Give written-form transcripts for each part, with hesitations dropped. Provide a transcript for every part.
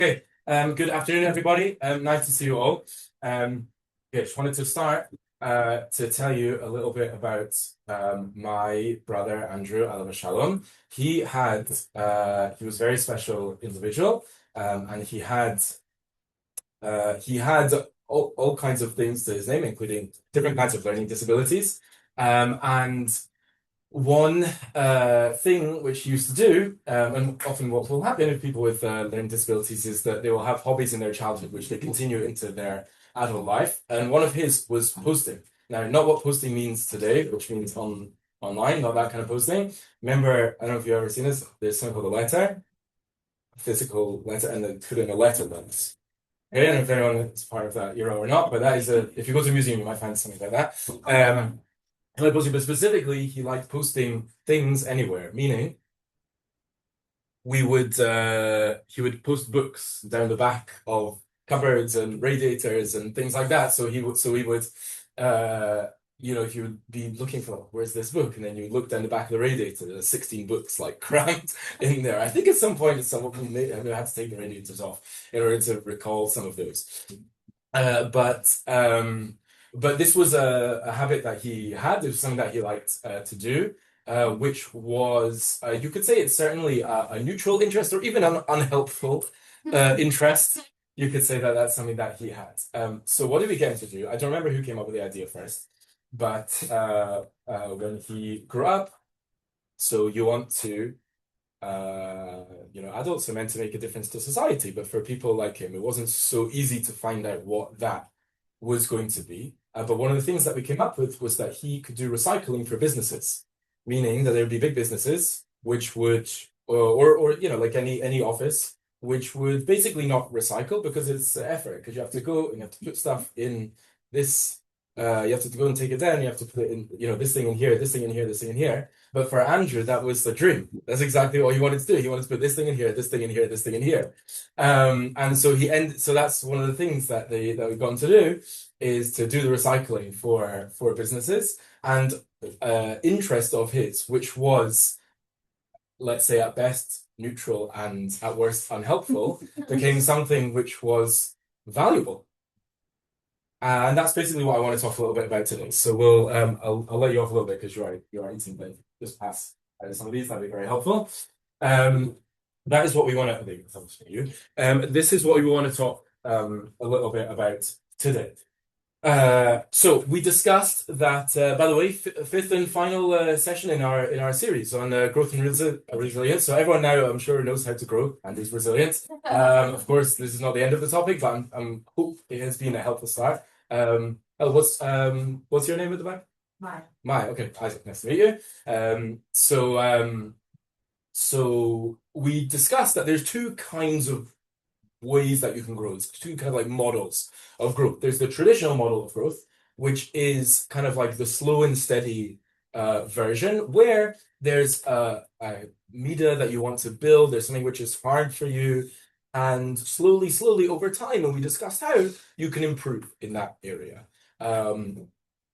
Okay, good afternoon, everybody. Nice to see you all. Just wanted to start to tell you a little bit about my brother Andrew, alav shalom. He was a very special individual, and he had all kinds of things to his name, including different kinds of learning disabilities. And one thing which he used to do, and often what will happen with people with learning disabilities is that they will have hobbies in their childhood which they continue into their adult life. And one of his was posting. Now, not what posting means today, which means online, not that kind of posting. Remember, I don't know if you've ever seen this, there's something called a letter, physical letter, and then put in a letter box. I don't know if anyone is part of that era or not, but that is if you go to a museum, you might find something like that. But specifically, he liked posting things anywhere, meaning he would post books down the back of cupboards and radiators and things like that. So he would if you would be looking for where's this book, and then you look down the back of the radiator, there's 16 books like crammed in there. I think at some point someone had to take the radiators off in order to recall some of those. But this was a habit that he had. It was something that he liked to do, which was, you could say it's certainly a neutral interest or even an unhelpful interest. You could say that that's something that he had. So what did we get him to do? I don't remember who came up with the idea first, but when he grew up, so you want to, adults are meant to make a difference to society, but for people like him, it wasn't so easy to find out what that was going to be. But one of the things that we came up with was that he could do recycling for businesses, meaning that there would be big businesses which would, or like any office, which would basically not recycle because it's effort, because you have to go and you have to put stuff in this, you have to go and take it down, you have to put it in, this thing in here, this thing in here, this thing in here. But for Andrew, that was the dream. That's exactly what he wanted to do. He wanted to put this thing in here, this thing in here, this thing in here. And so so that's one of the things that we've gone to do is to do the recycling for businesses. And interest of his, which was, let's say, at best neutral and at worst unhelpful, became something which was valuable. And that's basically what I want to talk a little bit about today. So I'll let you off a little bit because you're eating, but just pass some of these. That'd be very helpful. That is what we want to. This is what we want to talk a little bit about today. So we discussed that. By the way, fifth and final session in our series on growth and resilience. So everyone now, I'm sure, knows how to grow and is resilient. Of course, this is not the end of the topic, but I'm hope it has been a helpful start. What's your name at the back? Mai. Okay, Isaac. Nice to meet you. So we discussed that there's two kinds of ways that you can grow. It's two kind of like models of growth. There's the traditional model of growth, which is kind of like the slow and steady version, where there's a media that you want to build. There's something which is hard for you, and slowly over time, and we discussed how you can improve in that area.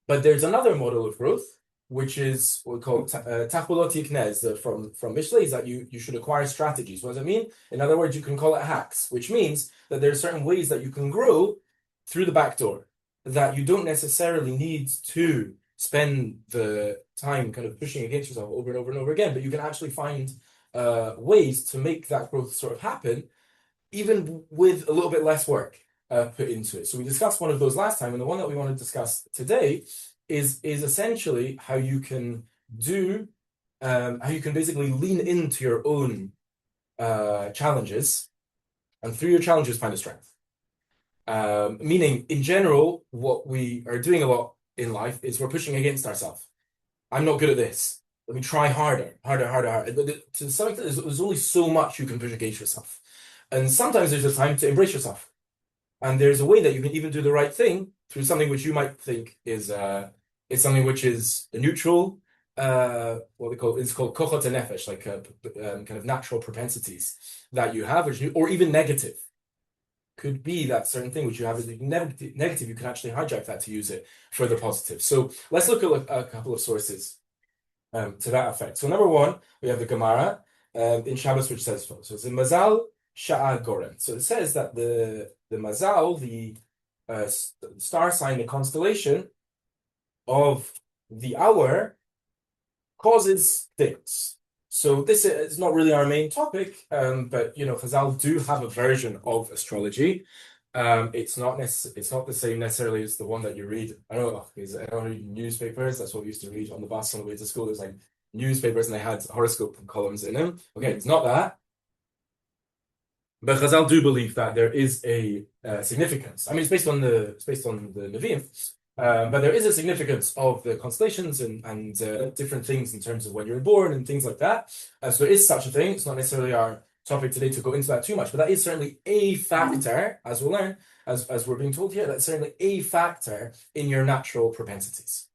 But there's another model of growth, which is what we call tachbolot yiknez from Mishlei, is that you should acquire strategies. What does it mean? In other words, you can call it hacks, which means that there are certain ways that you can grow through the back door, that you don't necessarily need to spend the time kind of pushing against yourself over and over and over again, but you can actually find ways to make that growth sort of happen, even with a little bit less work put into it. So we discussed one of those last time, and the one that we want to discuss today is essentially how you can basically lean into your own challenges, and through your challenges find a strength. Meaning, in general, what we are doing a lot in life is we're pushing against ourselves. I'm not good at this. Let me try harder. But to some extent, there's only so much you can push against yourself. And sometimes there's a time to embrace yourself. And there's a way that you can even do the right thing through something which you might think is something which is neutral, it's called kochot nefesh, like kind of natural propensities that you have, or even negative. Could be that certain thing which you have is negative, you can actually hijack that to use it for the positive. So let's look at a couple of sources to that effect. So number one, we have the Gemara in Shabbos, which says so. So it's in Mazal sha'a gorem. So it says that the mazal, the star sign, the constellation of the hour causes things. So this is not really our main topic, but Chazal do have a version of astrology. It's not the same necessarily as the one that you read. I don't know, because I don't read newspapers. That's what we used to read on the bus on the way to school. There's like newspapers and they had horoscope columns in them. Okay, it's not that. But Chazal do believe that there is a significance. I mean, it's based on the Nevi'im, but there is a significance of the constellations and different things in terms of when you're born and things like that. So there is such a thing. It's not necessarily our topic today to go into that too much, but that is certainly a factor, as we'll learn, as we're being told here, that's certainly a factor in your natural propensities.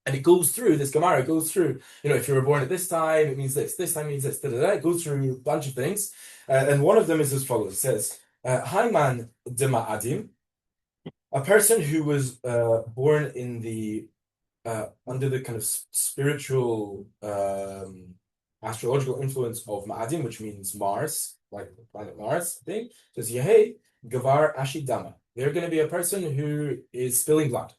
And it goes through this Gemara, it goes through, if you were born at this time, it means this time means this, it goes through a bunch of things. And one of them is as follows. It says, Hayman de Ma'adim, a person who was born in the under the kind of spiritual astrological influence of Ma'adim, which means Mars, like the planet Mars, I think, says Yehei Gavar Ashidama. They're going to be a person who is spilling blood.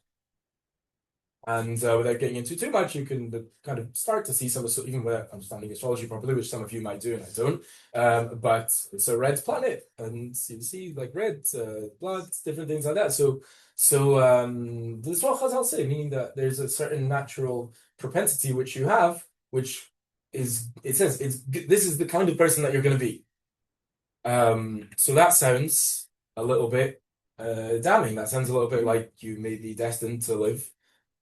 And without getting into too much, you can kind of start to see some, even without understanding astrology properly, which some of you might do and I don't. But it's a red planet, and you see like red blood, different things like that. So this is what Chazal say, meaning that there's a certain natural propensity which you have, which is, it says, this is the kind of person that you're going to be. So that sounds a little bit damning. That sounds a little bit like you may be destined to live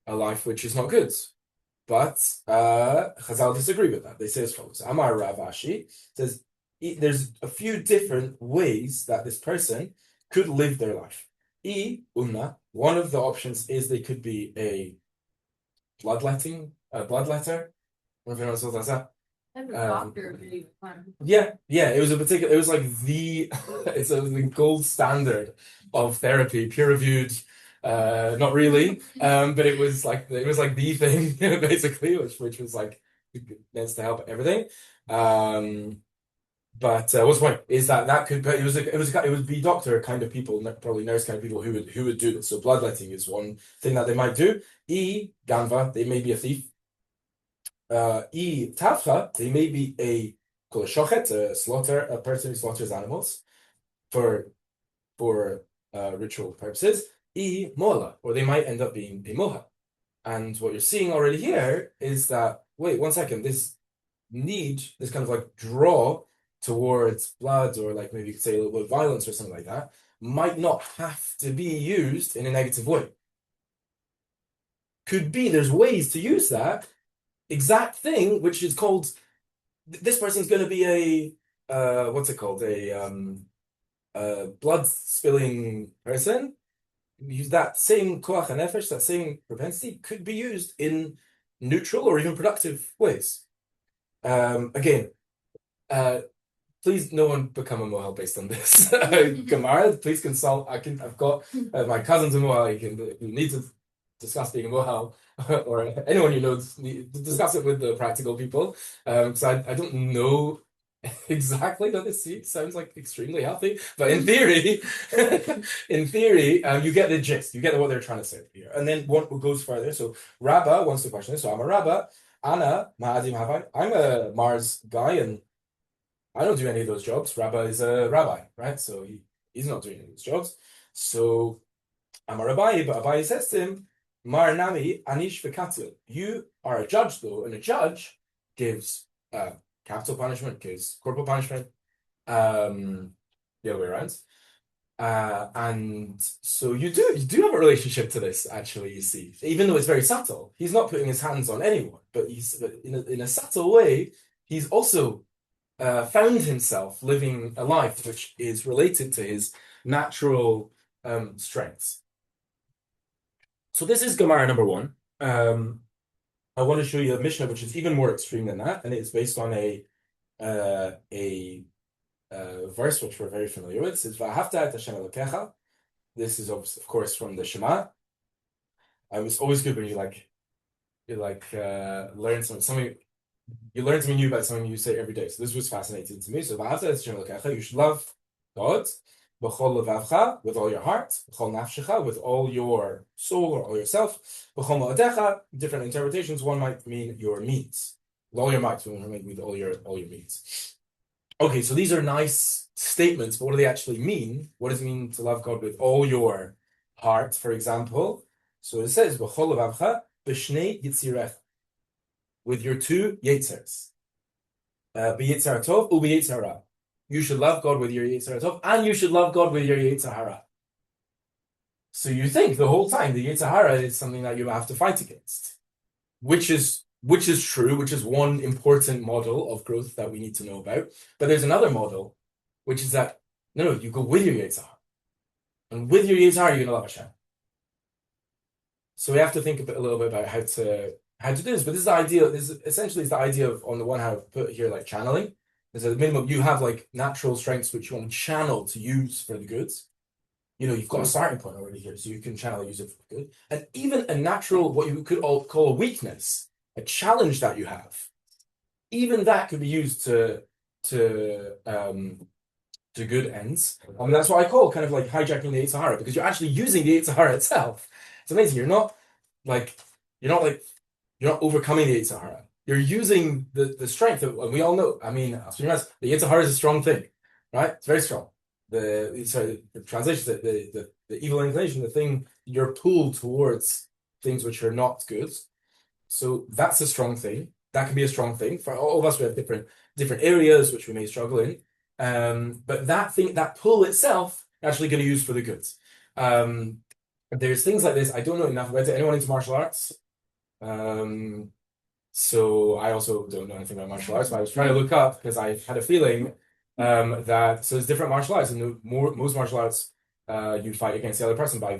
a life which is not good. But Chazal disagree with that. They say as follows. Amar Rav Ashi says there's a few different ways that this person could live their life. One of the options is they could be a bloodletter. I don't know if you know what that's that. Yeah, it was it was like it's the gold standard of therapy, peer-reviewed. Not really, but it was like the thing, basically, which was like meant to help everything. But what's the point is that could it would be doctor kind of people, probably nurse kind of people who would do this. So bloodletting is one thing that they might do. Ganva, they may be a thief. Tavcha, they may be a kol shochet, a person who slaughters animals for ritual purposes. Mola, or they might end up being a moha. And what you're seeing already here is that, wait, one second, this kind of like draw towards blood, or like maybe you could say a little bit of violence or something like that, might not have to be used in a negative way. Could be there's ways to use that exact thing, which is called, this person's going to be a, what's it called? A blood spilling person. Use that same koach hanefesh, that same propensity, could be used in neutral or even productive ways. Again, please, no one become a mohel based on this. Gemara, please consult. I've got my cousins in mohel. You need to discuss being a mohel, or anyone you know, discuss it with the practical people. So I don't know exactly that this sounds like extremely healthy, but in theory, you get the gist, you get what they're trying to say here. And then one goes further. So Rabba wants to question this. So I'm a Rabba, Anna Ma'adim Havai. I'm a Mars guy, and I don't do any of those jobs. Rabba is a rabbi, right? So he's not doing any of those jobs. So I'm a rabbi, but Abai says to him, Mar Nami Anish Vekatil. You are a judge, though, and a judge gives capital punishment, gives corporal punishment, the other way around. And so you do have a relationship to this, actually, you see. Even though it's very subtle, he's not putting his hands on anyone, but he's in a subtle way, he's also found himself living a life which is related to his natural strengths. So this is Gemara number 1. I want to show you a Mishnah which is even more extreme than that, and it's based on a verse which we're very familiar with. It says, "V'ahavta et Hashem Elokecha." This is of course from the Shema. It's always good when you learn something. you learn something new about something you say every day. So this was fascinating to me. So you should love God with all your heart, with all your soul or all yourself. Different interpretations. One might mean your means. With all your might, one might mean with all your means. Okay, so these are nice statements, but what do they actually mean? What does it mean to love God with all your heart, for example? So it says, with your two yetzers. B'yetzer tov u'b'yetzer hara. You should love God with your yetzer tov, and you should love God with your yetzer hara. So you think the whole time the yetzer hara is something that you have to fight against, which is true, which is one important model of growth that we need to know about. But there's another model, which is that no, you go with your yetzer hara, and with your yetzer hara you're gonna love Hashem. So we have to think a little bit about how to do this. But this is the idea. This essentially is the idea of, on the one hand, I've put here like channeling. There's a minimum. You have like natural strengths which you want to channel to use for the goods. You've got a starting point already here, so you can channel use it for the good. And even a natural, what you could call a weakness, a challenge that you have, even that could be used to good ends. I mean, that's what I call kind of like hijacking the yetzer hara, because you're actually using the yetzer hara itself. It's amazing. You're not overcoming the yetzer hara. You're using the strength of, and we all know. I mean, the yetzer hara is a strong thing, right? It's very strong. The translation, the evil inclination, the thing you're pulled towards things which are not good. So that's a strong thing. That can be a strong thing for all of us. We have different areas which we may struggle in. But that pull itself, actually going to use for the good. There's things like this. I don't know enough about it. Anyone into martial arts? So I also don't know anything about martial arts, but I was trying to look up because I had a feeling that there's different martial arts, and most martial arts you fight against the other person by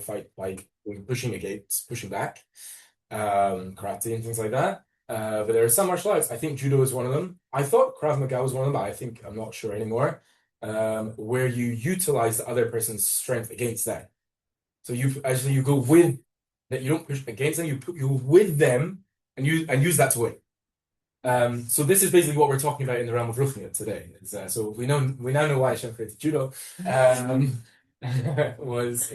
pushing against, pushing back, karate and things like that. But there are some martial arts. I think judo is one of them. I thought Krav Maga was one of them, but I'm not sure anymore. Where you utilize the other person's strength against them. So you go with that. You don't push against them. You with them and use that to win. So this is basically what we're talking about in the realm of Ruchnia today. So we now know why Hashem created judo. Was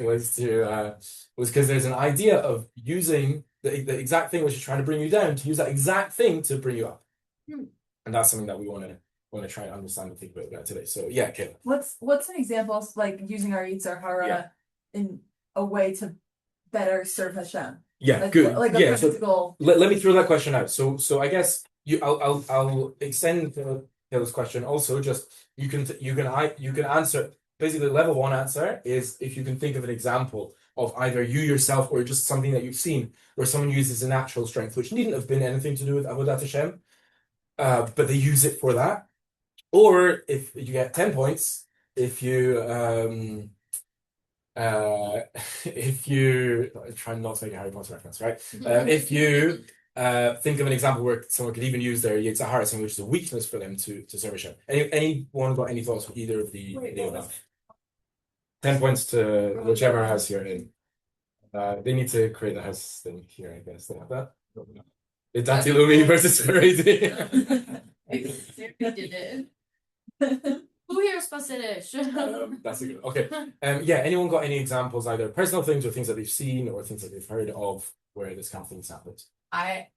because there's an idea of using the exact thing which is trying to bring you down, to use that exact thing to bring you up. And that's something that we want to try and understand and think about today. So yeah, Kayla. What's an example of like using our yetzer hara in a way to better serve Hashem? Yeah, good. Like a practical. So let me throw that question out. So I guess I'll extend Kayla's question also. Just you can answer. Basically, level one answer is if you can think of an example of either you yourself or just something that you've seen where someone uses a natural strength, which needn't have been anything to do with avodah Hashem, but they use it for that. Or if you get 10 points, if you try not to make a Harry Potter reference, right? If you think of an example where someone could even use their yetzer hara, which is a weakness for them to serve Hashem. Anyone got any thoughts with either of the above? 10 points to whichever house you're in. They need to create a house thing here, I guess. They have that. It's Dati Lumi versus crazy. Who here spoke Yiddish? That's a good. Okay. Yeah. Anyone got any examples, either personal things or things that they've seen or things that they've heard of, where this kind of thing's happened? I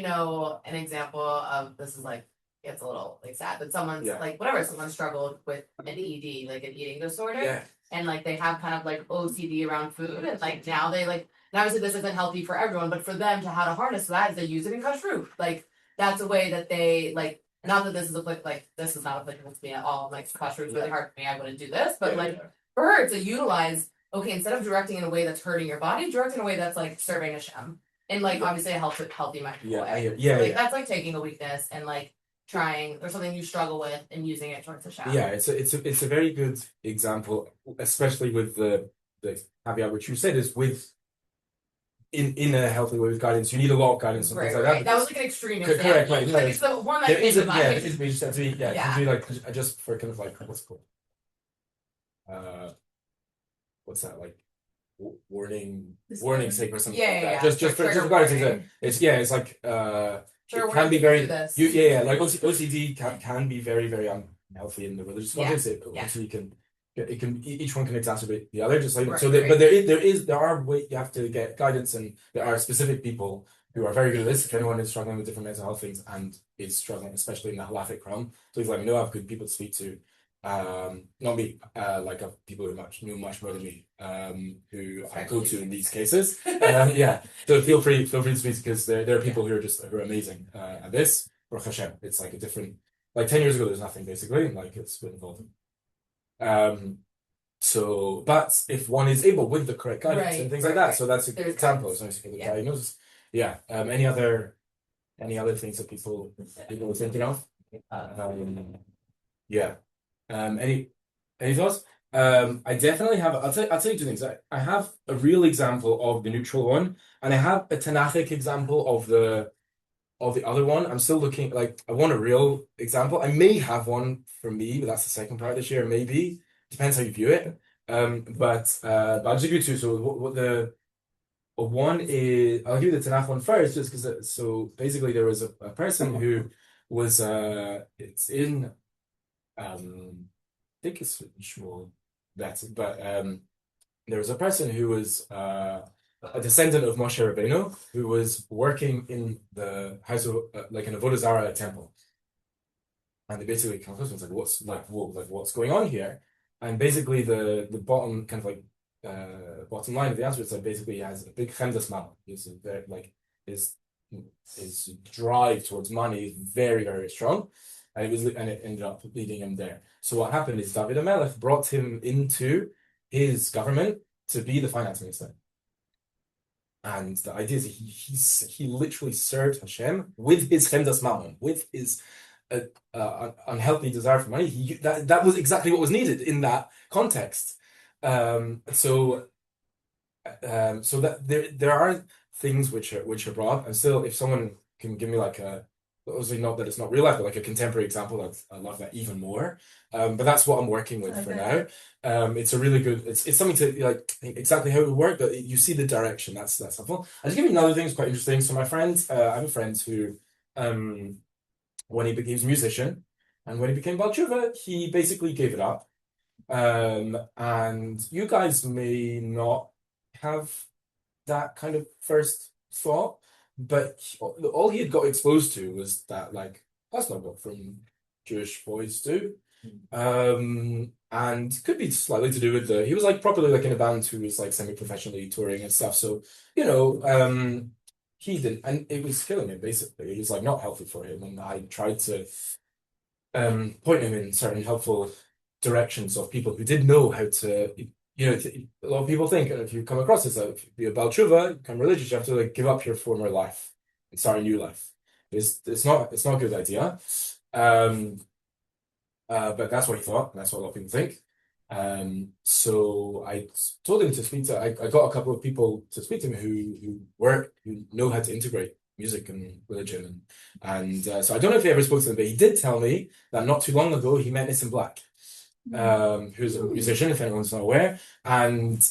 know an example of this is like, it's a little like sad, but someone's like someone struggled with an ED, like an eating disorder, and like they have kind of like OCD around food, and like now they like, and obviously this isn't healthy for everyone, but for them to how to harness that is they use it in kashrut. Like that's a way that they like. Not that this is this is not applicable to me at all. Like kashrut is really hard for me. I wouldn't do this, but for her to utilize, okay, instead of directing in a way that's hurting your body, direct in a way that's like serving Hashem. And like obviously a healthy mindful way. That's like taking a weakness and like trying or something you struggle with and using it towards Hashem. Yeah, it's a very good example, especially with the caveat which you said is with in a healthy way with guidance. You need a lot of guidance and things like that. That was like an extreme example. Correct, right. Like, it's the one that it is to be like just for kind of like what's it called? What's that like? Warning sake or something like that. Just for guidance. It's like Sure, it can be very this. like OCD can be very, very unhealthy in the religious context. It can each one can exacerbate the other, just like Right, so. But there are ways you have to get guidance, and there are specific people who are very good at this. If anyone is struggling with different mental health things and is struggling, especially in the halachic realm, please let me know. I have good people to speak to. Not me, like people who know much more than me, who I go to in these cases. So feel free to speak, because there are people who are amazing at this. Baruch Hashem, it's like a different, like 10 years ago, there's nothing basically, like it's been evolving. So, but if one is able with the correct guidance and things like that, so that's an example. It's nice for the diagnosis. Any other things that people are thinking of? Any thoughts? I definitely have. I'll tell you two things. I have a real example of the neutral one, and I have a Tanakhic example of the other one. I'm still looking. Like, I want a real example. I may have one for me, but that's the second part of this year. Maybe depends how you view it. But I'll just give you two. So what the one is, I'll give you the Tanakh one first, just because. So basically, there was a person who was it's in I think it's Shmuel that, but there was a person who was a descendant of Moshe Rabbeinu who was working in the house of like an avodah zarah temple, and they basically come across and was like, what's going on here? And basically the bottom kind of like bottom line of the answer is that basically he has a big chemdas mal. His drive towards money is very, very strong. And it ended up leading him there. So what happened is David HaMelech brought him into his government to be the finance minister. And the idea is he literally served Hashem with his chemdas mammon, with his unhealthy desire for money. That was exactly what was needed in that context. So that there are things which are brought, and still, if someone can give me like obviously not that it's not real life, but like a contemporary example, I love that even more. But that's what I'm working with for now. It's a really good. It's something to like think exactly how it would work, but you see the direction. That's helpful. I'll just give you another thing that's quite interesting. So my friend, I have a friend who, when he became a musician, and when he became Baal Tshuva, he basically gave it up. And you guys may not have that kind of first thought, but all he had got exposed to was that, like, that's not what from Jewish boys do. And could be slightly to do with he was like properly like in a band who was like semi-professionally touring and stuff. So, he didn't, and it was killing him basically. It was like not healthy for him. And I tried to point him in certain helpful directions of people who did know how to, a lot of people think, and if you come across this, if you be a Baal Tshuva, become religious, you have to like give up your former life and start a new life. It's not a good idea. But that's what he thought, and that's what a lot of people think. So I told him to speak to. I got a couple of people to speak to him who know how to integrate music and religion, and so I don't know if he ever spoke to them, but he did tell me that not too long ago he met Nissim Black, who's a musician, if anyone's not aware, and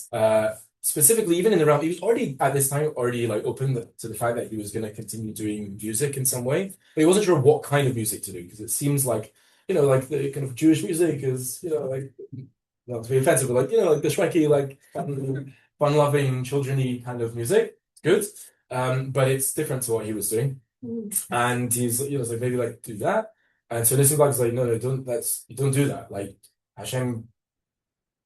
specifically even in the realm, he was already at this time like open to the fact that he was going to continue doing music in some way, but he wasn't sure what kind of music to do, because it seems like like the kind of Jewish music is like, not to be offensive, but like like the Shrekky, like fun-loving, children-y kind of music. It's good, but it's different to what he was doing, and he's like, maybe like do that. And so Nissim Black was like, no, you don't do that. Like Hashem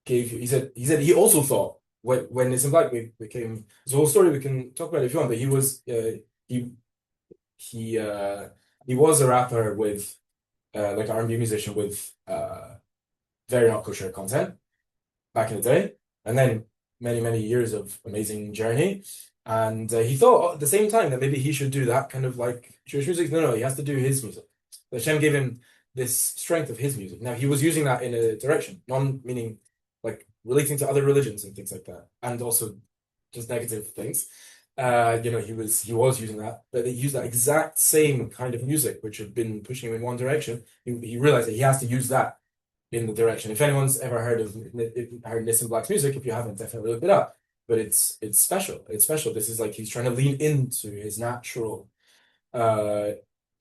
gave you. He said he also thought when Nissim Black became, it's a whole story we can talk about it if you want. But he was he was a rapper with like an R&B musician with very not kosher content back in the day, and then many years of amazing journey. And he thought at the same time that maybe he should do that kind of like Jewish music. No, he has to do his music. Hashem gave him this strength of his music. Now he was using that in a direction, meaning like relating to other religions and things like that, and also just negative things. He was using that, but he used that exact same kind of music, which had been pushing him in one direction. He realized that he has to use that in the direction. If anyone's ever heard Nissim Black's music, if you haven't, definitely look it up. But it's special. It's special. This is like he's trying to lean into his natural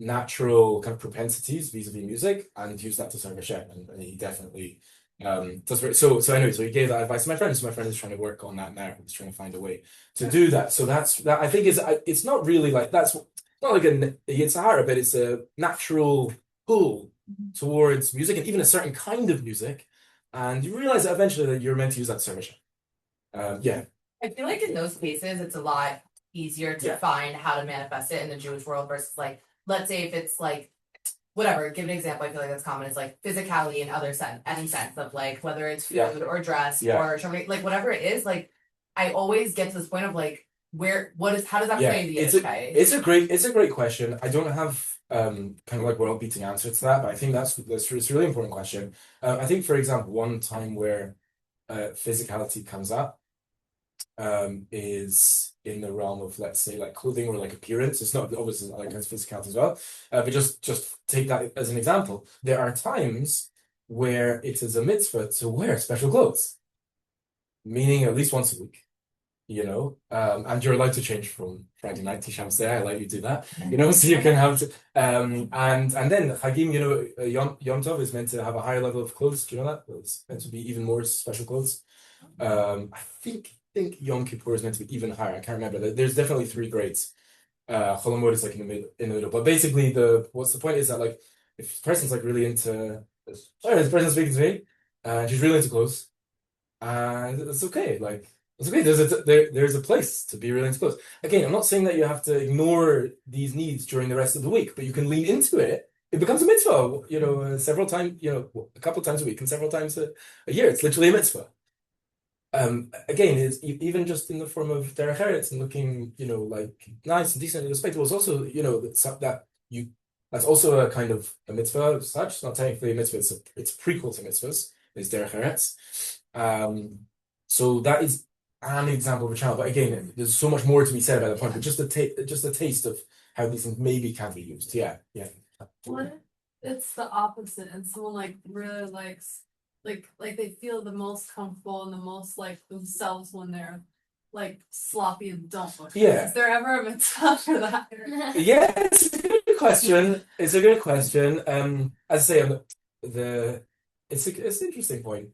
natural kind of propensities vis-a-vis music and use that to serve Hashem. And he definitely does very, so anyway, so he gave that advice to my friend. So my friend is trying to work on that now. He's trying to find a way to do that. So that I think it's not really like that's not like a yetzer hara, but it's a natural pull towards music and even a certain kind of music. And you realize that eventually that you're meant to use that to serve Hashem. Yeah. I feel like in those cases, it's a lot easier to find how to manifest it in the Jewish world versus like, let's say if it's like, whatever, give an example, I feel like that's common, it's like physicality in any sense of like, whether it's food or dress or something, like whatever it is, like, I always get to this point of like, how does that play in the Yitzchak? It's a great question. I don't have kind of like world beating answer to that, but I think it's a really important question. I think, for example, one time where physicality comes up is in the realm of, let's say, like clothing or like appearance. It's not obviously other kinds of physicality as well, but just take that as an example. There are times where it is a mitzvah to wear special clothes, meaning at least once a week. And you're allowed to change from Friday night to Shamseh. I let you do that, so you can have to, and then Chagim, Yom Tov is meant to have a higher level of clothes. Do you know that? It's meant to be even more special clothes. I think Yom Kippur is meant to be even higher. I can't remember. There's definitely 3 grades. Chol Hamoed is like in the middle. But basically, what's the point is that like if the person's like really into, sorry, this person's speaking to me, and she's really into clothes, and it's okay. Like it's okay. There's a place to be really into clothes. Again, I'm not saying that you have to ignore these needs during the rest of the week, but you can lean into it. It becomes a mitzvah. Several times, a couple times a week and several times a year. It's literally a mitzvah. Again, it's even just in the form of derech eretz and looking, like nice and decent and respectable. It's also, that's also a kind of a mitzvah as such. It's not technically a mitzvah. It's a prequel to mitzvahs. It's derech eretz. So that is an example of a channel. But again, there's so much more to be said about the point. But just a taste of how these things maybe can be used. Yeah. What if it's the opposite and someone like really likes like they feel the most comfortable and the most like themselves when they're like sloppy and don't look. Is there ever a mitzvah for that? Yeah, it's a good question. It's a good question. As I say, it's an interesting point.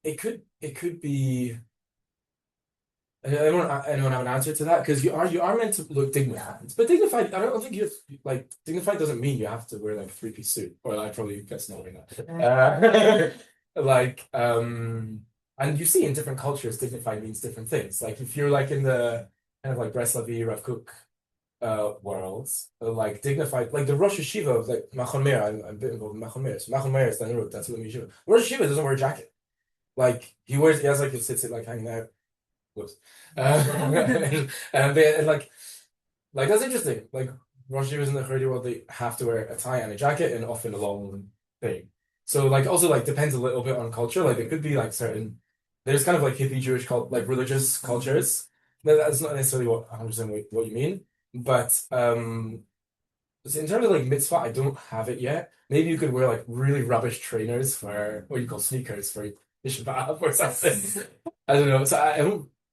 It could be. Anyone have an answer to that? Because you are meant to look dignified, but dignified. I don't think dignified doesn't mean you have to wear like a 3-piece suit, or I probably guess not wearing that. And you see in different cultures, dignified means different things. Like if you're like in the kind of like Breslavi Rav Kook worlds, like dignified, like the Rosh Yeshiva of like Machon Meir. I'm a bit involved in Machon Meir. So Machon Meir is the Nirut, that's what Yeshiva. Rosh Yeshiva doesn't wear a jacket. Like he has like his sits like hanging out. Whoops. And like that's interesting. Like Rosh Yeshivas in the Haredi world, they have to wear a tie and a jacket and often a long thing. So like also like depends a little bit on culture. Like it could be like there's kind of like hippie Jewish religious cultures. That's not necessarily what 100% what you mean. But so in terms of like mitzvah, I don't have it yet. Maybe you could wear like really rubbish trainers for what you call sneakers for Shabbat or something. I don't know. So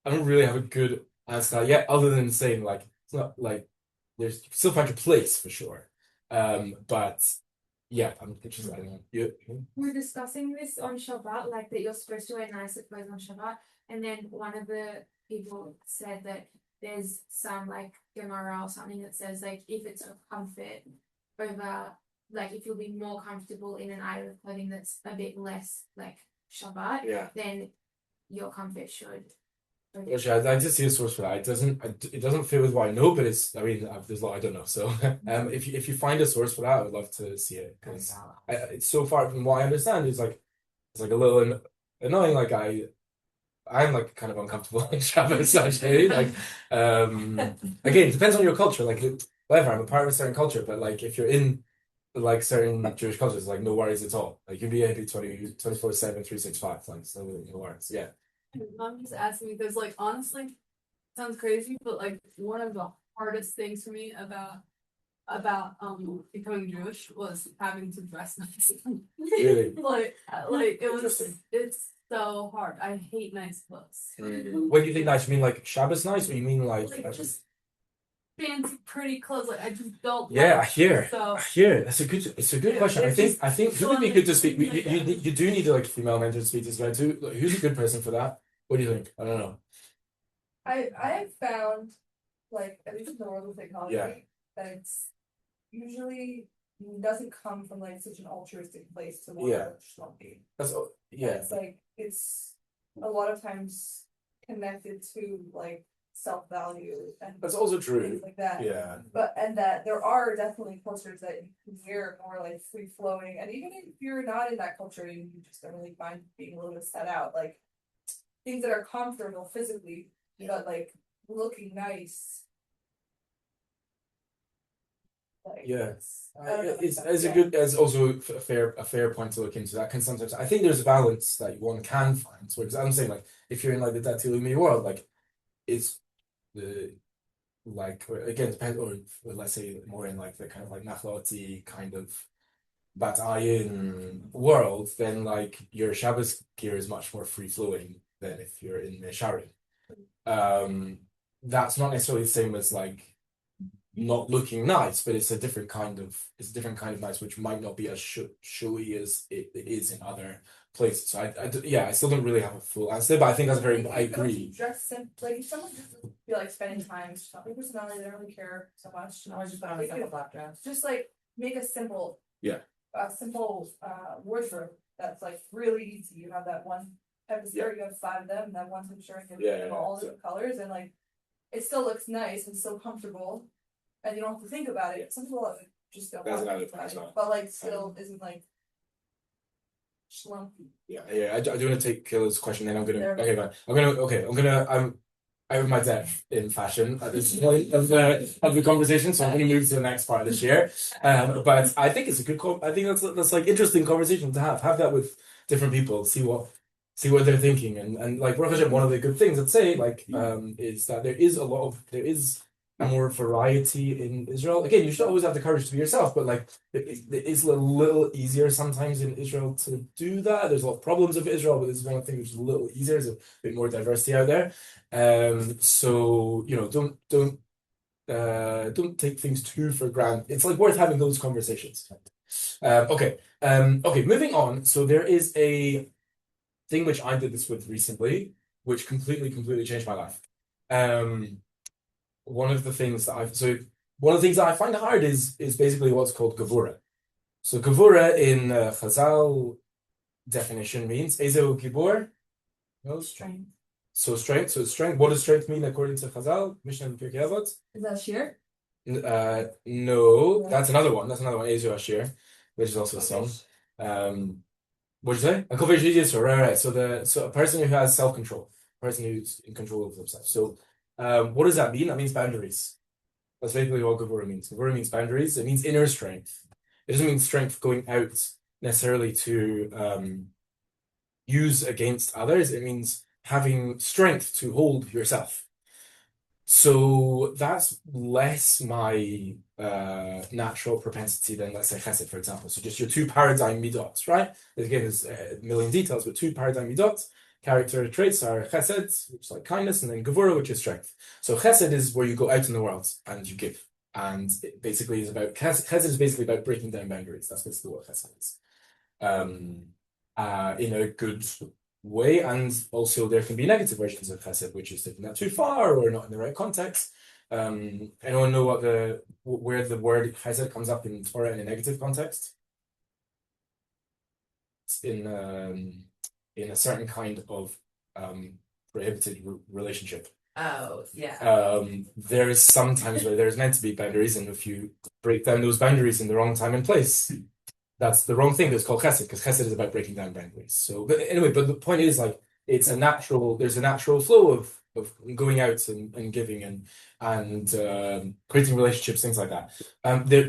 I don't really have a good answer yet, other than saying like it's not like there's still find your place for sure. But yeah, I'm interested. I don't know. We're discussing this on Shabbat, like that you're supposed to wear nicer clothes on Shabbat, and then one of the people said that there's some like Gevurah or something that says like if it's a comfort over, like if you'll be more comfortable in an item of clothing that's a bit less like Shabbat, then your comfort should. Which I did see a source for that. It doesn't fit with what I know, but there's a lot I don't know. So if you find a source for that, I would love to see it because it's so far from what I understand. It's like a little annoying. Like I'm like kind of uncomfortable in Shabbos actually. Like again, it depends on your culture. Like whatever, I'm a part of a certain culture, but like if you're in like certain Jewish cultures, like no worries at all. Like you'd be happy 24/7, 365. Like so no worries. Yeah. Mom just asked me because, like, honestly, sounds crazy, but like one of the hardest things for me about becoming Jewish was having to dress nice. Really? like it's so hard. I hate nice clothes. When you think nice, you mean like Shabbos nice, or you mean like just fancy, pretty clothes. Like I just don't. Yeah, I like hear. So I hear. It's a good question. I think who would be good to speak? You do need like female mentor to speak to this guy too. Like, who's a good person for that? What do you think? I don't know. I have found, like, at least in the world of technology, Yeah. that it's usually doesn't come from like such an altruistic place to want Yeah. to schlumpy. That's And yeah. it's like it's a lot of times connected to like self-value and That's also true. things like that. Yeah. But and that there are definitely cultures that you can wear more like free flowing, and even if you're not in that culture and you just don't really mind being a little bit set out, like things that are comfortable physically, but like looking nice. Like, Yeah. I don't know, It's a good, as also a fair point to look into that. Can sometimes I think there's a balance that one can find. So, because I'm saying like if you're in like the Datilumi world, like it's the like or again depends or let's say more in like the kind of like Nachloti kind of Batayin world, then like your Shabbos gear is much more free flowing than if you're in Mesharim. That's not necessarily the same as like not looking nice, but it's a different kind of nice, which might not be as showy as it is in other places. So I still don't really have a full answer, but I think that's I agree. Dress like if someone just feel like spending time, it's not their personality, they don't really care so much. I just put on a simple black dress. Just like make a simple wardrobe that's like really easy. You have that one type of shirt, you have 5 of them, that one type of shirt, you have all different colors, and like it still looks nice and so comfortable, and you don't have to think about it. Some people just don't want to think about it, but like still isn't like schlumpy. I do want to take Killer's question, then I'm out of my depth in fashion at this point of the conversation, so I'm going to move to the next part of this year. But I think it's a good I think that's like interesting conversation to have that with different people, see what they're thinking, and like Baruch Hashem, one of the good things I'd say like is that there is more variety in Israel. Again, you should always have the courage to be yourself, but like it is a little easier sometimes in Israel to do that. There's a lot of problems with Israel, but this is one of the things which is a little easier. There's a bit more diversity out there. So don't take things too for granted. It's like worth having those conversations. Okay, moving on. So there is a thing which I did this with recently, which completely changed my life. One of the things that I find hard is basically what's called Gevurah. So Gevurah in Chazal definition means Ezo Gibor. No Strength. So strength. What does strength mean according to Chazal? Mishnah and Pirkei Avot. Is that shiur? No, that's another one. Ezo Ashir, which is also a song. What'd you say? A conversation is right. So a person who has self-control, a person who's in control of themselves. So what does that mean? That means boundaries. That's basically what Gevurah means. Gevurah means boundaries. It means inner strength. It doesn't mean strength going out necessarily to use against others. It means having strength to hold yourself. So that's less my natural propensity than, let's say, chesed, for example. So just your 2 paradigm midot, right? Again, there's a million details, but 2 paradigm midot. Character traits are chesed, which is like kindness, and then gevurah, which is strength. So chesed is where you go out in the world and you give. And it basically is about, chesed is basically about breaking down boundaries. That's basically what chesed is. In a good way, and also there can be negative versions of chesed, which is taking that too far or not in the right context. Anyone know where the word chesed comes up in Torah in a negative context? It's in a certain kind of prohibited relationship. Oh, yeah. There is sometimes where there's meant to be boundaries, and if you break down those boundaries in the wrong time and place, that's the wrong thing. That's called chesed, because chesed is about breaking down boundaries. So, but the point is like there's a natural flow of going out and giving and creating relationships, things like that.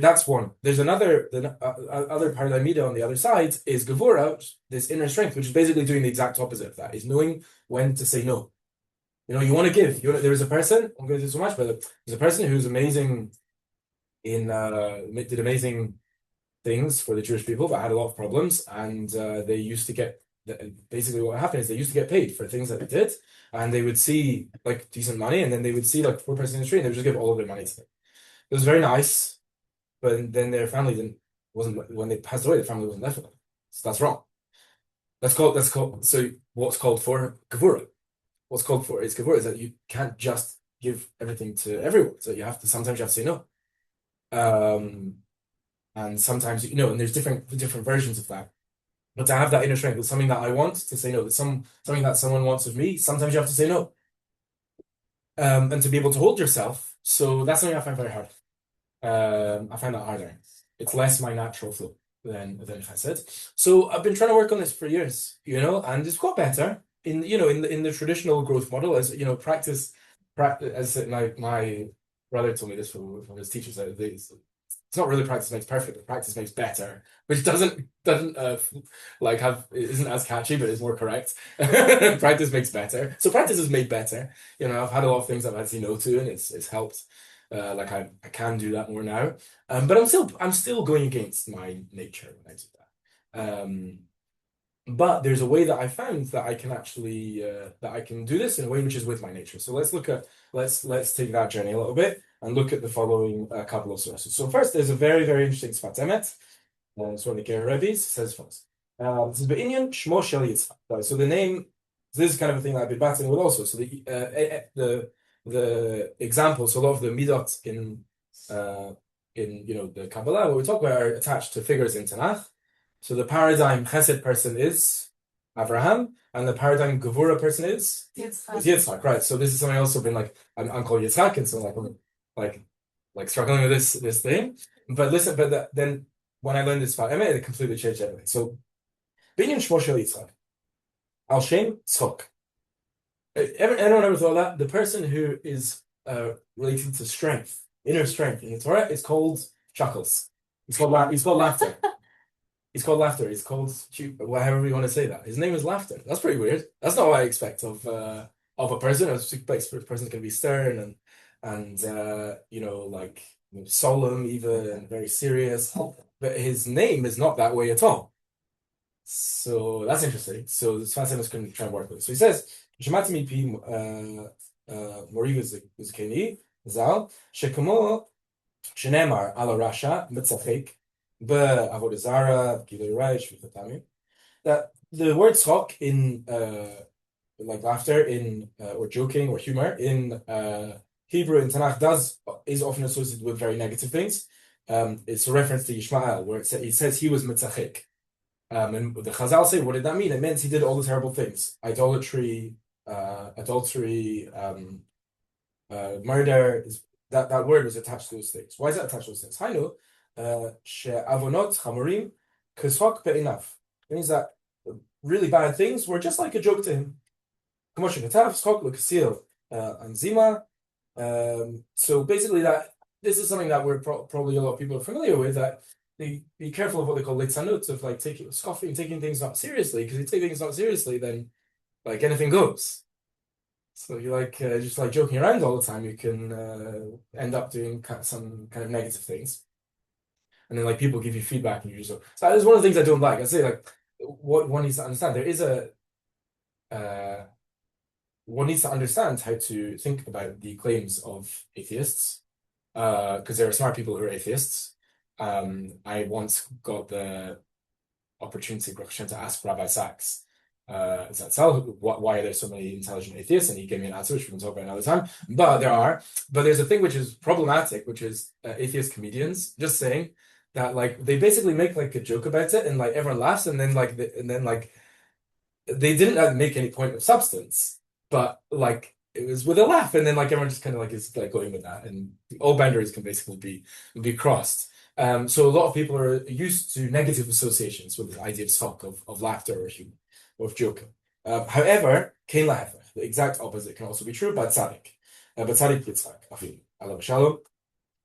That's one. There's other paradigm mida on the other side is Gevurah, this inner strength, which is basically doing the exact opposite of that, is knowing when to say no. You want to give. There is a person, I'm going to do so much, but there's a person who's amazing did amazing things for the Jewish people, but had a lot of problems, and they used to get basically what happened is they used to get paid for things that they did, and they would see like decent money, and then they would see like poor person in the street, and they would just give all of their money to them. It was very nice, but then their family wasn't when they passed away, the family wasn't left with them. So that's wrong. So what's called for Gevurah. What's called for is Gevurah is that you can't just give everything to everyone. So sometimes you have to say no. And sometimes and there's different versions of that. But to have that inner strength with something that I want to say no, something that someone wants of me, sometimes you have to say no. And to be able to hold yourself, so that's something I find very hard. I find that harder. It's less my natural flow than chesed. So I've been trying to work on this for years, and it's got better in the traditional growth model, as practice. As my brother told me this from his teachers. It's not really practice makes perfect, but practice makes better, which isn't as catchy, but is more correct. Practice makes better. So practice is made better. I've had a lot of things I've had to say no to, and it's helped. I can do that more now. But I'm still going against my nature when I do that. But there's a way that I found that I can actually that I can do this in a way which is with my nature. So let's take that journey a little bit and look at the following couple of sources. So first, there's a very, very interesting Sfat Emet. It's one of the Rebbe's says first. This is Be'inyan Shmo Shel Yitzchak. So the name, this is kind of a thing that I've been battling with also. So the examples, a lot of the midot in the Kabbalah, what we talk about, are attached to figures in Tanakh. So the paradigm Chesed person is Abraham, and the paradigm Gevurah person is Yitzchak, right? So this is something I've also been I'm called Yitzchak, and so I'm struggling with this thing. But listen, then when I learned this Sfat Emet, it completely changed everything. So Binyan Shmo Shel Yitzchak, Al Shem Tzchok. Anyone ever thought that? The person who is related to strength, inner strength in the Torah, is called chuckles. He's called laughter. He's called laughter. He's called however you want to say that. His name is laughter. That's pretty weird. That's not what I expect of a person. I expect a person's going to be stern and solemn, even, and very serious. But his name is not that way at all. So that's interesting. So the Sfat Emet is going to try and work with it. So he says, "Shemati mipi Mori Zikeni Zal Shekamo Shenemar Ala Rasha Mitzachik Avodah Zara Gevurah." That the word tzchok in laughter in or joking or humor in Hebrew and Tanakh is often associated with very negative things. It's a reference to Yishmael, where it says he was mitzachik. And the Chazal say, what did that mean? It meant he did all the terrible things: idolatry, adultery, murder. That word was attached to those things. Why is that attached to those things? Hainu she'avonot chamorim k'tzchok be'inav. It means that really bad things were just like a joke to him. So basically, that this is something that we're probably a lot of people are familiar with. That they be careful of what they call litzanut, of scoffing, taking things not seriously. Because if you take things not seriously, then anything goes. So if you're just joking around all the time, you can end up doing some kind of negative things. And then people give you feedback, and you just so that's one of the things I don't like. I say what one needs to understand. There is one needs to understand how to think about the claims of atheists, because there are smart people who are atheists. I once got the opportunity to ask Rabbi Sachs, why are there so many intelligent atheists, and he gave me an answer which we can talk about another time. But there's a thing which is problematic, which is atheist comedians just saying that they basically make a joke about it, and everyone laughs, and then they didn't make any point of substance, but it was with a laugh, and then everyone just kind of is going with that, and all boundaries can basically be crossed. So a lot of people are used to negative associations with the idea of tzchok, of laughter or humor or of joking. However, kein lahefech, the exact opposite can also be true. But tzaddik Yitzchak, afilu alav shalom,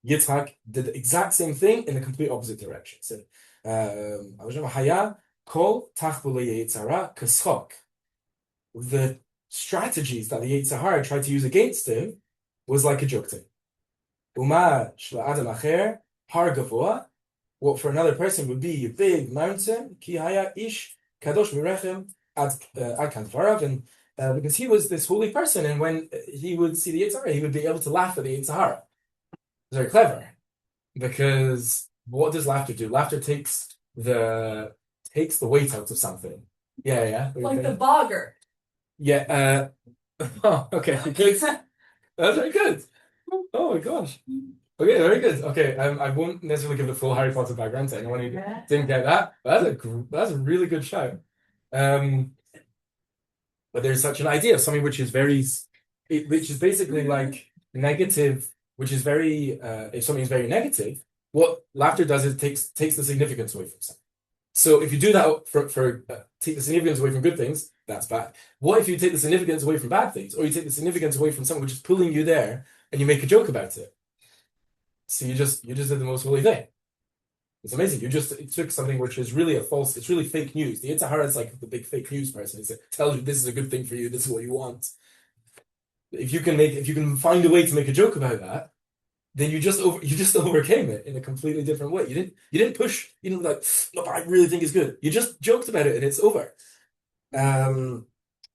Yitzchak did the exact same thing in the complete opposite direction. So, Haya kol tachbulei yitzara k'tzchok. The strategies that the yetzer tried to use against him was like a joke to him. Uma shla adam acher har gavua, what for another person would be a big mountain. Ki haya ish kadosh mirechem Gevurah, and because he was this holy person, and when he would see the yetzer, he would be able to laugh at the yetzer. It's very clever, because what does laughter do? Laughter takes the weight out of something. Yeah. Like the bogger. Yeah. Oh, okay. Good. That's very good. Oh my gosh. Okay, very good. Okay, I won't necessarily give the full Harry Potter background to anyone who didn't get that, but that's a really good shout. But there's such an idea of something which is which is basically like negative, which is very, if something is very negative, what laughter does is takes the significance away from something. So if you do that for take the significance away from good things, that's bad. What if you take the significance away from bad things, or you take the significance away from something which is pulling you there, and you make a joke about it? So you just did the most holy thing. It's amazing. You just took something which is really it's really fake news. The yetzer hara is like the big fake news person. It tells you this is a good thing for you, this is what you want. If you can find a way to make a joke about that, then you just overcame it in a completely different way. You didn't push, like, no, but I really think it's good. You just joked about it and it's over.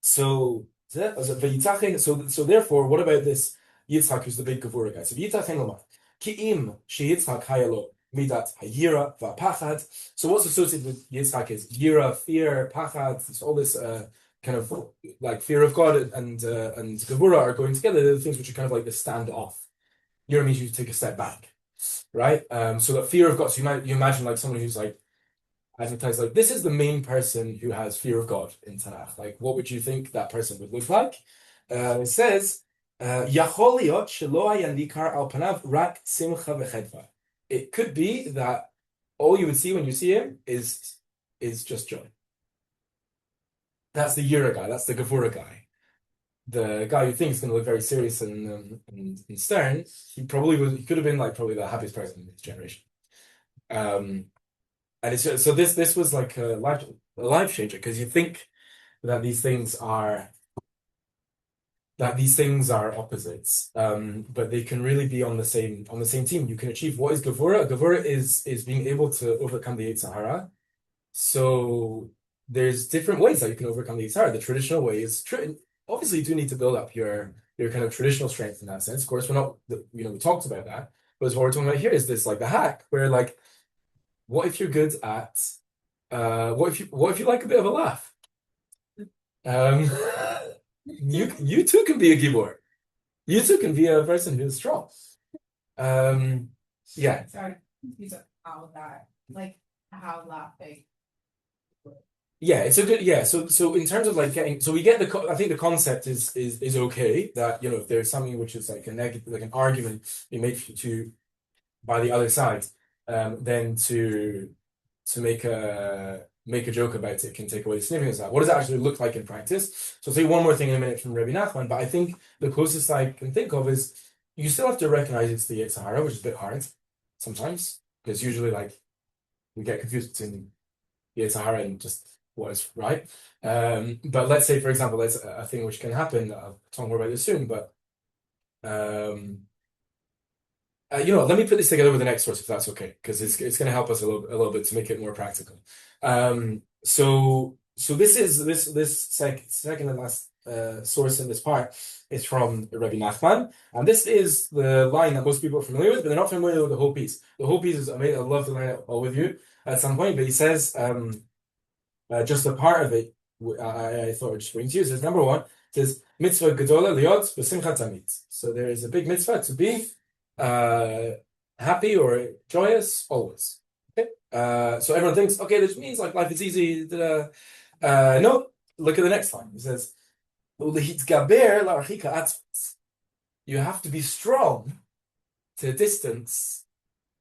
So therefore, what about this Yitzchak, who's the big Gevurah guy? So Yitzchak Ki'im sheYitzchak hayalo midat hayira va'pachad. So what's associated with Yitzchak is yira, fear, pachad. It's all this kind of like fear of God and Gevurah are going together. They're the things which are kind of like the standoff. Yira means you take a step back, right? So that fear of God. So you imagine like someone who's like advertised like this is the main person who has fear of God in Tanakh. Like, what would you think that person would look like? It says. It could be that all you would see when you see him is just joy. That's the yira guy. That's the Gevurah guy. The guy you think is going to look very serious and stern. He could have been like probably the happiest person in his generation. And it's just, so this was like a life changer, because you think that these things are opposites, but they can really be on the same team. You can achieve what is Gevurah. Gevurah is being able to overcome the yetzer hara. So there's different ways that you can overcome the yetzer hara. The traditional way is obviously you do need to build up your kind of traditional strength in that sense. Of course, we talked about that, but what we're talking about here is this like the hack, where like, what if you're good at what if you like a bit of a laugh? You too can be a gibor. You too can be a person who's strong. Yeah. Sorry, how that, like how laughing. Yeah, it's a good, yeah. So in terms of like we get I think the concept is okay, that if there's something which is like a negative, like an argument being made by the other side, then to make a joke about it can take away the significance of that. What does it actually look like in practice? So I'll say one more thing in a minute from Rabbi Nachman, but I think the closest I can think of is you still have to recognize it's the yetzer hara, which is a bit hard sometimes, because usually like we get confused between the yetzer hara and just what is right. But let's say, for example, that's a thing which can happen. I'll talk more about this soon, but let me put this together with the next source, if that's okay, because it's going to help us a little bit to make it more practical. So this is this second and last source in this part is from Rabbi Nachman, and this is the line that most people are familiar with, but they're not familiar with the whole piece. The whole piece is amazing. I'd love to learn it all with you at some point, but he says just a part of it. I thought I'd just bring to you. It says number one, it says mitzvah gedola liot b'simcha tamid. So there is a big mitzvah to be happy or joyous always. Okay, so everyone thinks, okay, this means like life is easy. No, look at the next line. It says, you have to be strong to distance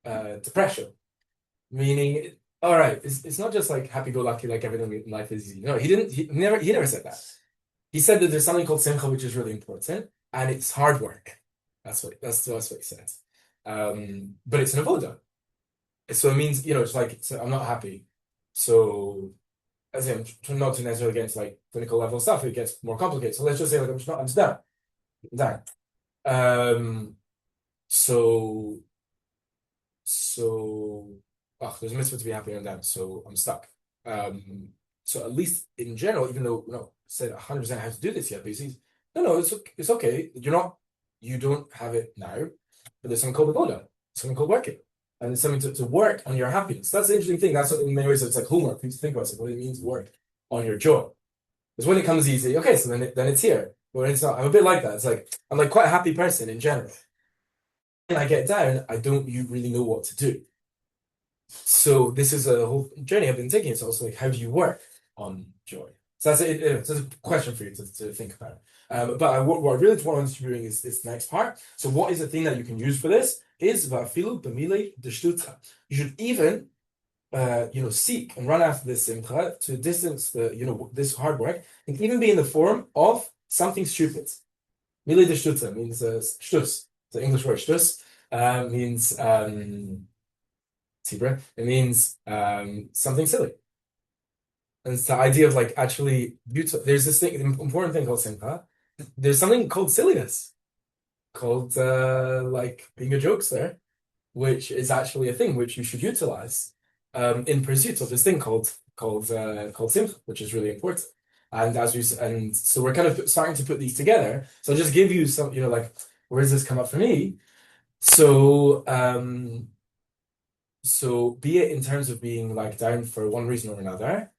depression. Meaning, all right, it's not just like happy-go-lucky, like everything in life is easy. No, he never said that. He said that there's something called Simcha, which is really important, and it's hard work. That's what he said. But it's an avodah. So it means, it's like, I'm not happy. So, as I'm trying not to necessarily get into like clinical level stuff, it gets more complicated. So let's just say like, I'm just done. So there's a mitzvah to be happy and I'm done. So I'm stuck. So at least in general, even though said 100% how to do this yet, but he says, no, it's okay. You don't have it now, but there's something called avodah, something called working. And it's something to work on your happiness. That's the interesting thing. That's what, in many ways, it's like homework. Things to think about. It's like what it means to work on your joy. Because when it comes easy, okay, so then it's here. But when it's not, I'm a bit like that. It's like I'm like quite a happy person in general. When I get down, I don't really know what to do. So this is a whole journey I've been taking. It's also like, how do you work on joy? So that's it's a question for you to think about. But what I really want to doing is this next part. So what is the thing that you can use for this? Is vafilu b'milei d'shtuta. You should even seek and run after this simcha to distance this hard work, and even be in the form of something stupid. Milei d'shtuta means shtus. It's an English word. Shtus means Tibra. It means something silly. And it's the idea of like actually beautiful. There's this thing, important thing called simcha. There's something called silliness, called like being a jokester, which is actually a thing which you should utilize in pursuit of this thing called simcha, which is really important. And so we're kind of starting to put these together. So I'll just give you some, like where does this come up for me? So so be it in terms of being like down for one reason or another,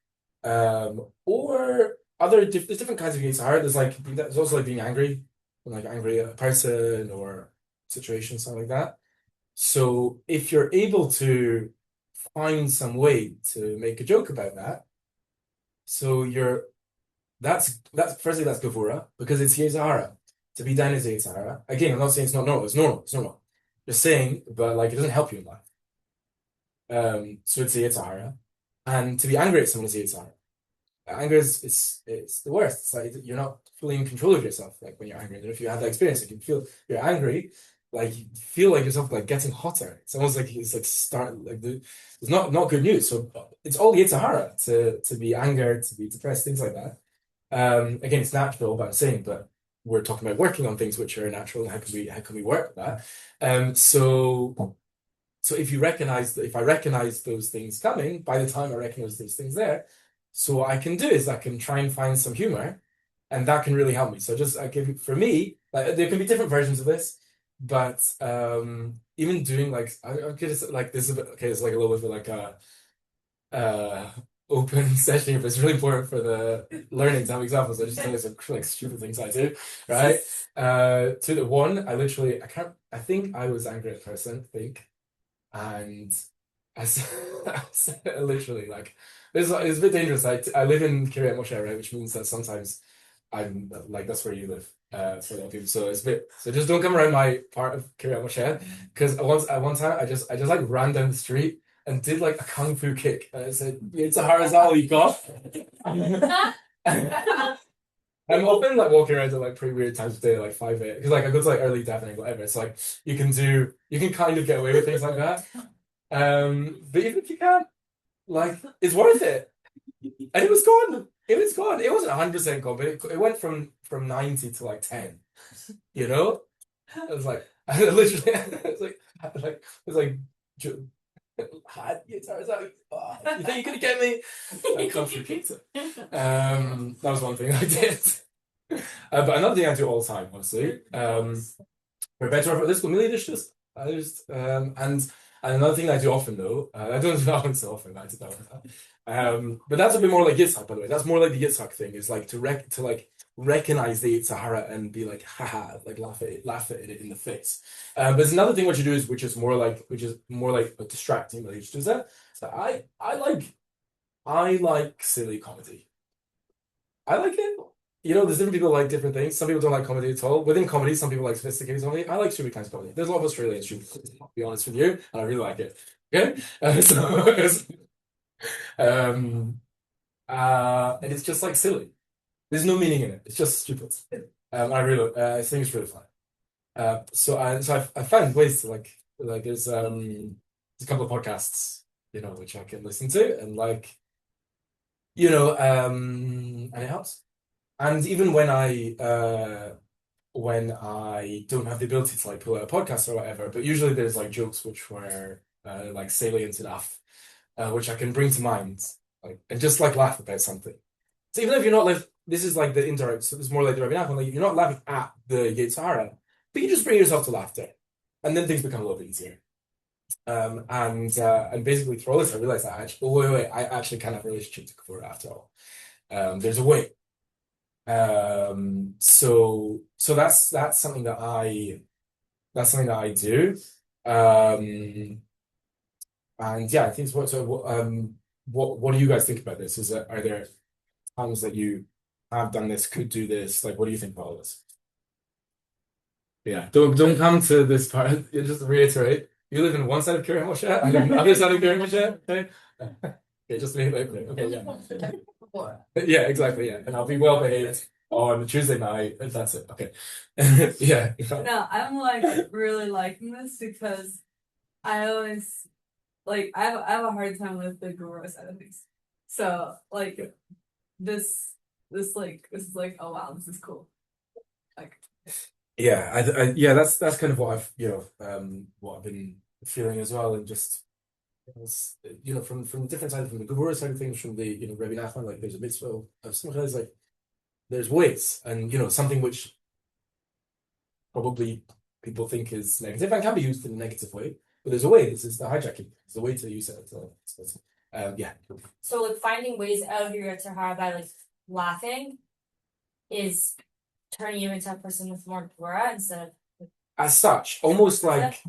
or there's different kinds of yetzer hara. There's also like being angry, like angry at a person or situation, something like that. So if you're able to find some way to make a joke about that, so that's firstly that's Gevurah, because it's yetzer hara. To be down is yetzer hara. Again, I'm not saying it's not normal. It's normal. It's normal. Just saying, but like it doesn't help you in life. So it's a yetzer hara, and to be angry at someone is a yetzer hara. Anger is it's the worst. It's like you're not fully in control of yourself. Like when you're angry, and if you have that experience, like you feel you're angry, like you feel like yourself like getting hotter. It's almost like it's like it's not good news. So it's all yetzer hara to be angered, to be depressed, things like that. Again, it's natural, but I'm saying, but we're talking about working on things which are natural, and how can we work with that? So if I recognize those things coming, by the time I recognize those things there, so what I can do is I can try and find some humor, and that can really help me. So just for me, like, there can be different versions of this, but even doing like I'm just like this is a bit, okay, it's like a little bit of like a open session, but it's really important for the learning to have examples. I just think it's like stupid things I do, right? To the one, I think I was angry at a person, and I said literally like it's a bit dangerous. I live in Kiryat Moshe, right, which means that sometimes I'm like that's where you live for a lot of people. So it's a bit so just don't come around my part of Kiryat Moshe, because at one time I just like ran down the street and did like a kung fu kick, and I said, "It's a hara, is that all you got?" I'm often like walking around at like pretty weird times of day, like 5 a.m. because like I go to like early deafening, whatever. It's like you can kind of get away with things like that. But even if you can't, like it's worth it. And it was gone. It was gone. It wasn't 100% gone, but it went from 90 to like 10. You know? I was like, I literally, it was like, you think you could get me? I come through pizza. That was one thing I did. But another thing I do all the time, honestly. We're better off at this million dishes. And another thing I do often though, I don't do that one so often. I do that one. But that's a bit more like Yitzchak, by the way. That's more like the Yitzchak thing. Is like to recognize the yetzer hara and be like, haha, like laugh at it in the face. But there's another thing what you do is which is more like a distracting relation to that. So I like silly comedy. I like it. There's different people like different things. Some people don't like comedy at all. Within comedy, some people like sophisticated comedy. I like stupid kinds of comedy. There's a lot of Australian stupid comedy, to be honest with you, and I really like it. Okay? And it's just like silly. There's no meaning in it. It's just stupid. I think it's really fun. So I found ways to like there's a couple of podcasts, which I can listen to and like, and it helps. And even when I don't have the ability to like pull out a podcast or whatever, but usually there's like jokes which were like salient enough, which I can bring to mind. like, and just like laugh about something. So even if you're not like, this is like the indirect, so it's more like the Rabbi Nachman, like you're not laughing at the yetzer hara, but you just bring yourself to laughter, and then things become a little bit easier. And basically through all this, I realized that wait, I actually can have a relationship to Gevurah after all. There's a way. So that's something that I do. And yeah, I think what do you guys think about this? Are there times that you have done this, could do this? Like, what do you think about all this? Yeah, don't come to this part. Just to reiterate, you live in one side of Kiryat Moshe, I live in the other side of Kiryat Moshe. Okay, okay, just to make it clear. Okay, yeah, yeah, exactly, yeah, and I'll be well behaved on Tuesday night, and that's it. Okay, yeah. No, I'm like really liking this because I always like I have a hard time with the Gevurah side of things. So like this is like oh wow, this is cool. Like Yeah, yeah, that's kind of what I've what I've been feeling as well, and just from the different side, from the Gevurah side of things, from the Rabbi Nachman, like there's a mitzvah of Simcha, is like there's ways, and something which probably people think is negative and can be used in a negative way, but there's a way. This is the hijacking. There's a way to use it. Yeah. So like finding ways out of your yetzer hara by like laughing is turning you into a person with more Gevurah instead of as such, almost like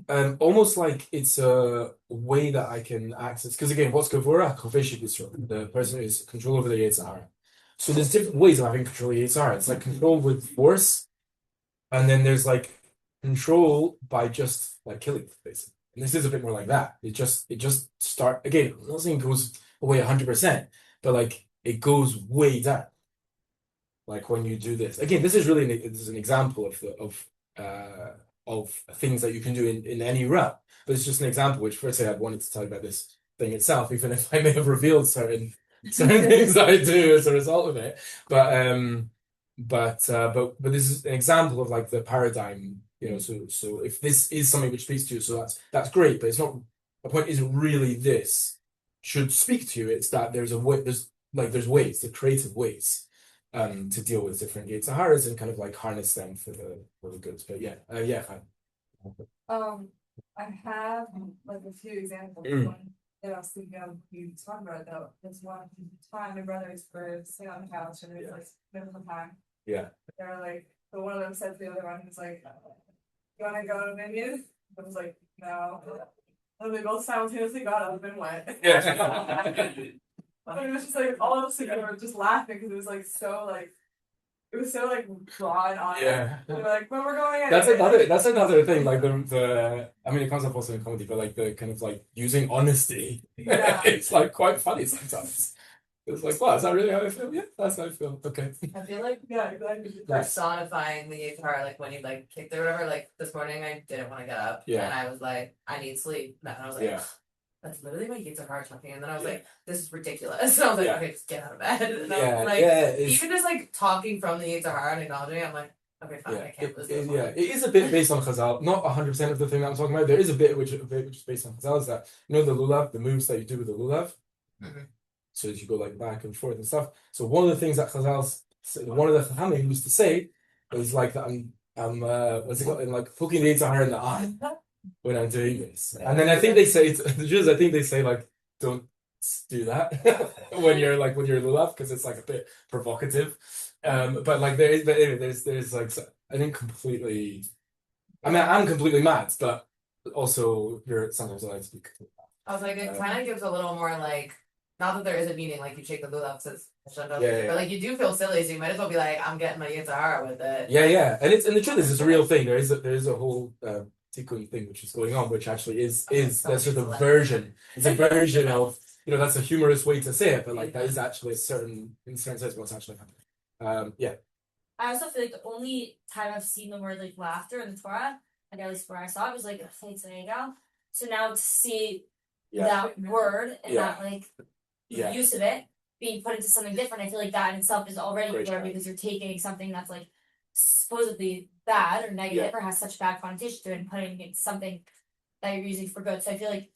it's a way that I can access. Because again, what's Gevurah? The person who has control over the yetzer hara. So there's different ways of having control of the yetzer hara. It's like control with force, and then there's like control by just like killing, basically. And this is a bit more like that. It just start again. I'm not saying it goes away 100%, but like it goes way down. Like when you do this again, this is an example of things that you can do in any realm. But it's just an example. Which firstly, I wanted to tell you about this thing itself, even if I may have revealed certain things that I do as a result of it. But this is an example of like the paradigm. So if this is something which speaks to you, so that's great. But it's not. The point isn't really this should speak to you. It's that there's a way. There's ways, the creative ways. To deal with different yetzer haras and kind of like harness them for the goods. But yeah. I have like a few examples. One that I was thinking of you talking about though. There's one time my brothers were sitting on the couch and it was like middle of the time. Yeah. They were like, but one of them said to the other one, he was like, "You want to go to Minion?" I was like, "No." And they both simultaneously got up and went. Yeah. It was just like all of us together just laughing because it was like so like it was so like raw and honest. Yeah. We were like, "But we're going." That's another thing. Like the I mean, it comes up also in comedy, but like the kind of like using honesty. Yeah. It's like quite funny sometimes. It's like, wow, is that really how I feel? Yeah, that's how I feel. Okay. I feel like Yeah, exactly. personifying the yetzer hara, like when you like kicked it or whatever. Like this morning, I didn't want to get up, Yeah. and I was like, I need sleep, and I was like, Yeah. that's literally my yetzer hara talking, and then I was like, this is ridiculous. And I was like, Yeah. okay, just get out of bed. And I Yeah, was like, yeah, even just like talking from the yetzer hara and acknowledging it, I'm like, okay, fine, I can't listen. Yeah, it is a bit based on Chazal. Not 100% of the thing that I'm talking about. There is a bit which is based on Chazal. Is that the lulav, the moves that you do with the lulav. Mhm. So as you go like back and forth and stuff. So one of the things that one of the Chachamim used to say is like that I'm what's it called? Like poking the yetzer hara in the eye when I'm doing this. And then I think they say the Jews. I think they say like don't do that when you're lulav because it's like a bit provocative. But like anyway, there's like I think completely. I mean, I'm completely mad, but also you're sometimes allowed to be completely mad. I was like, it kind of gives a little more like. Not that there is a meaning, like you shake the lulav says, but like you do feel silly, so you might as well be like, I'm getting my yetzer hara with it. Yeah, and the truth is, it's a real thing. There is a whole tikkun thing which is going on, which actually is that's sort of version. It's a version of that's a humorous way to say it, but like that is actually in certain sense what's actually happening. Yeah. I also feel like the only time I've seen the word like laughter in the Torah, and at least where I saw it, was like so now to see that word and that like use of it being put into something different, I feel like that in itself is already Gevurah because you're taking something that's like supposedly bad or negative or has such bad connotation to it and putting it into something that you're using for good. So I feel like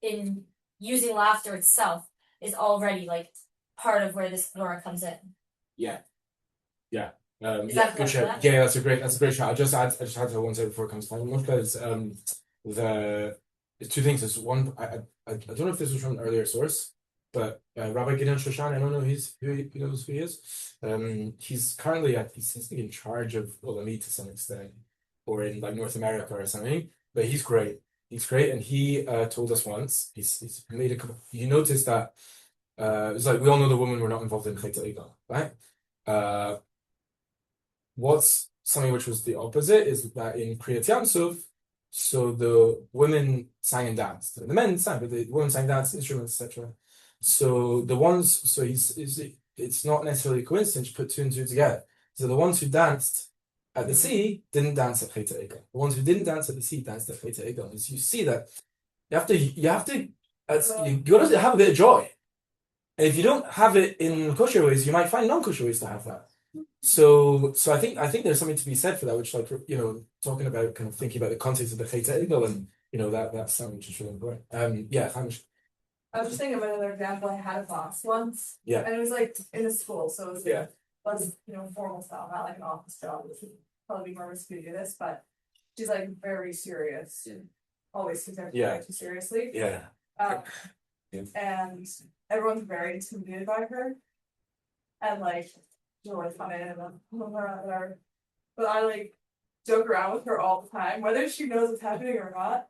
in using laughter itself is already like part of where this Torah comes in. Yeah. Is that good shout. correct? Yeah, that's a great shout. I just had to one say before it comes to time because the two things is one. I don't know if this was from an earlier source, but Rabbi Shoshan, I don't know who he knows who he is. He's currently he's in charge of Olami to some extent, or in like North America or something. But he's great. He's great, and he told us once. He's made a couple. You noticed that it's like we all know the women were not involved in Chet Egel, right? What's something which was the opposite is that in Kriyat Yamsuf, so the women sang and danced. The men sang, but the women sang, danced, instruments, etc. So the ones, so it's not necessarily a coincidence to put two and two together. So the ones who danced at the sea didn't dance at Chet Egel. The ones who didn't dance at the sea danced at Chet Egel. And so you see that you have to you gotta have a bit of joy. And if you don't have it in kosher ways, you might find non-kosher ways to have that. So I think there's something to be said for that, which talking about kind of thinking about the context of the Chet Egel and that's something which is really important. Hamish. I was just thinking of another example. I had a boss once. Yeah. And it was like in a school, so it was like was formal style, not like an office job, which would probably be more risky to do this, but she's like very serious. Always takes everything very too seriously. Yeah. And everyone's very intimidated by her. And like she'll always come in and whatever. But I like joke around with her all the time, whether she knows what's happening or not.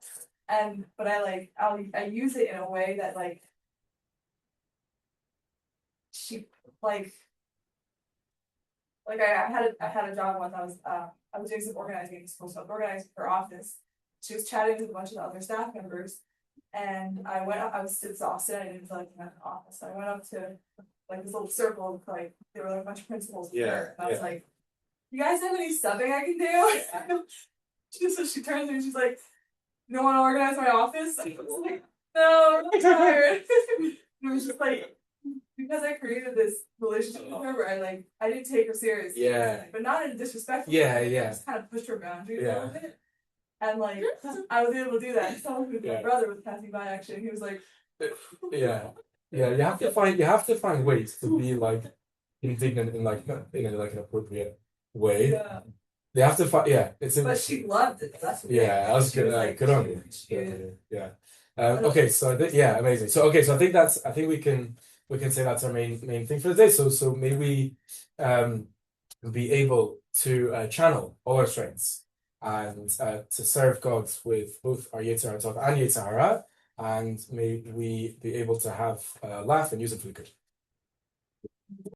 But I use it in a way that like she like I had a job once. I was doing some organizing in school, so I was organizing her office. She was chatting with a bunch of the other staff members, and I went up. I was exhausted. I didn't feel like being in the office. So I went up to like this little circle of like there were like a bunch of principals there, and I was like, "You guys have any subbing I can do?" So she turns to me and she's like, "You don't want to organize my office?" I was like, "No, I'm tired." It was just like because I created this relationship with her where I didn't take her seriously. Yeah. But not in a disrespectful way. I just kind of pushed her boundaries a little bit. And like I was able to do that. Someone who my brother was passing by actually, and he was like Yeah. You have to find ways to be like indignant in like in like an appropriate way. Yeah. They have to find But she loved it. That's what that was good. like, good on you. Yeah. Okay, so amazing. So I think we can say that's our main thing for the day. So may we be able to channel all our strengths and to serve God with both our yetzer and yetzer hara, and may we be able to have a laugh and use it for the good.